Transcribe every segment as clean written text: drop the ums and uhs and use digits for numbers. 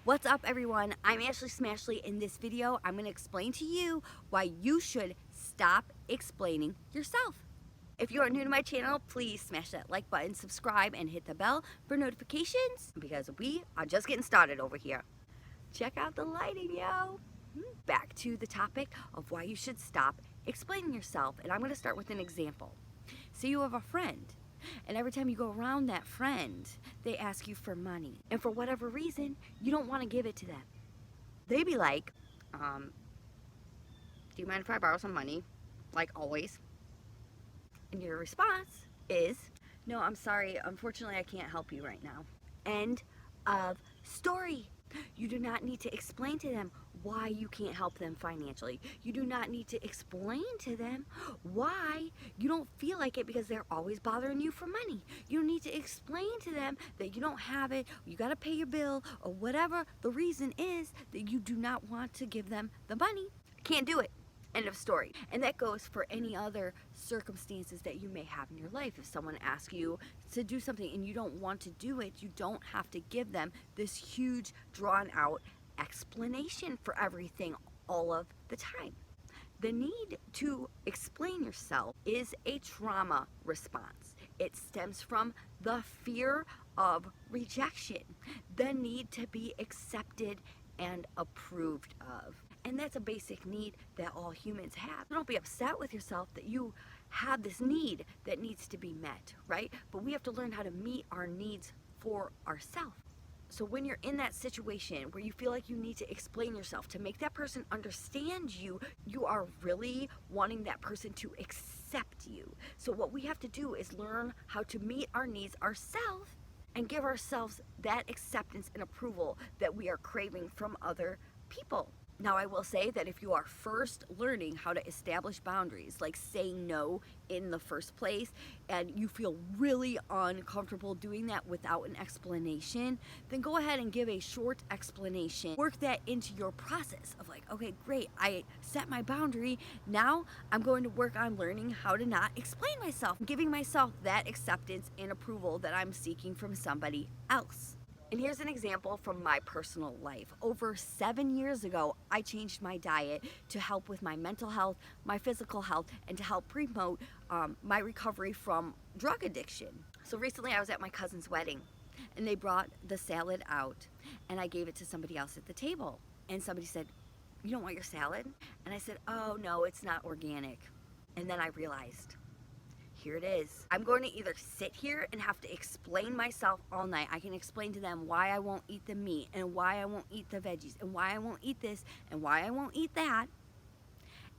What's up, everyone? I'm Ashley Smashley. In this video, I'm going to explain to you why you should stop explaining yourself. If you are new to my channel, please smash that like button, subscribe, and hit the bell for notifications because we are just getting started over here. Check out the lighting, yo! Back to the topic of why you should stop explaining yourself, and I'm going to start with an example. So you have a friend, and every time you go around that friend, they ask you for money. And for whatever reason, you don't want to give it to them. They be like, do you mind if I borrow some money? Like always. And your response is, no, I'm sorry. Unfortunately, I can't help you right now. End of story. You do not need to explain to them why you can't help them financially. You do not need to explain to them why you don't feel like it because they're always bothering you for money. You don't need to explain to them that you don't have it, you got to pay your bill, or whatever the reason is that you do not want to give them the money. Can't do it. End of story. And that goes for any other circumstances that you may have in your life. If someone asks you to do something and you don't want to do it, you don't have to give them this huge drawn out explanation for everything all of the time. The need to explain yourself is a trauma response. It stems from the fear of rejection, the need to be accepted and approved of. And that's a basic need that all humans have. Don't be upset with yourself that you have this need that needs to be met, right? But we have to learn how to meet our needs for ourselves. So when you're in that situation where you feel like you need to explain yourself to make that person understand you, you are really wanting that person to accept you. So what we have to do is learn how to meet our needs ourselves and give ourselves that acceptance and approval that we are craving from other people. Now, I will say that if you are first learning how to establish boundaries, like saying no in the first place, and you feel really uncomfortable doing that without an explanation, then go ahead and give a short explanation. Work that into your process of like, okay, great, I set my boundary. Now I'm going to work on learning how to not explain myself, giving myself that acceptance and approval that I'm seeking from somebody else. And here's an example from my personal life. Over 7 years ago, I changed my diet to help with my mental health, my physical health, and to help promote my recovery from drug addiction. So recently I was at my cousin's wedding, and they brought the salad out, and I gave it to somebody else at the table. And somebody said, "You don't want your salad?" And I said, "Oh no, it's not organic." And then I realized, here it is. I'm going to either sit here and have to explain myself all night. I can explain to them why I won't eat the meat and why I won't eat the veggies and why I won't eat this and why I won't eat that.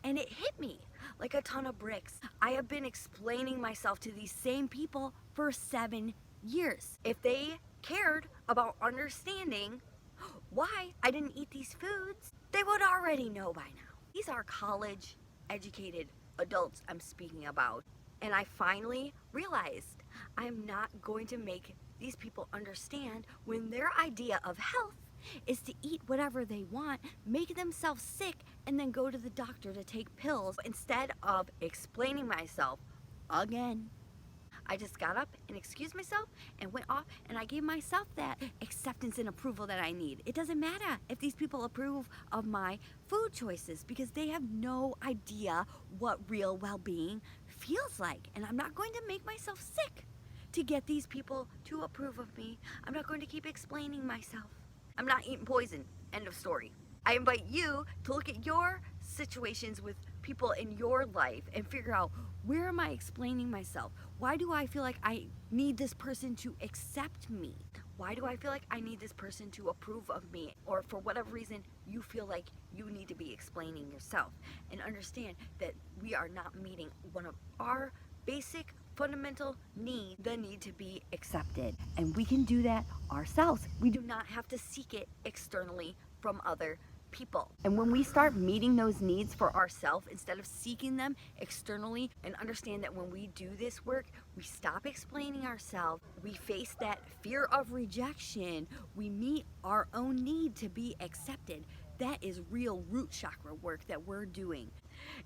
And it hit me like a ton of bricks. I have been explaining myself to these same people for 7 years. If they cared about understanding why I didn't eat these foods, they would already know by now. These are college educated adults I'm speaking about. And I finally realized I'm not going to make these people understand when their idea of health is to eat whatever they want, make themselves sick, and then go to the doctor to take pills instead of explaining myself again. I just got up and excused myself and went off, and I gave myself that acceptance and approval that I need. It doesn't matter if these people approve of my food choices because they have no idea what real well-being feels like. And I'm not going to make myself sick to get these people to approve of me. I'm not going to keep explaining myself. I'm not eating poison. End of story. I invite you to look at your situations with people in your life and figure out, where am I explaining myself? Why do I feel like I need this person to accept me? Why do I feel like I need this person to approve of me? Or for whatever reason, you feel like you need to be explaining yourself. And understand that we are not meeting one of our basic fundamental needs, the need to be accepted. And we can do that ourselves. We do not have to seek it externally from other people. And when we start meeting those needs for ourselves instead of seeking them externally, and understand that when we do this work, we stop explaining ourselves, we face that fear of rejection, we meet our own need to be accepted. That is real root chakra work that we're doing.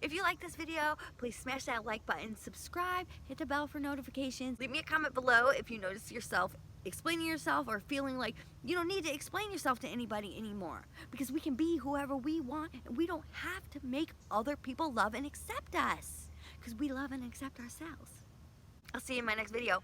If you like this video, please smash that like button, subscribe, hit the bell for notifications. Leave me a comment below if you notice yourself explaining yourself or feeling like you don't need to explain yourself to anybody anymore, because we can be whoever we want and we don't have to make other people love and accept us, because we love and accept ourselves. I'll see you in my next video.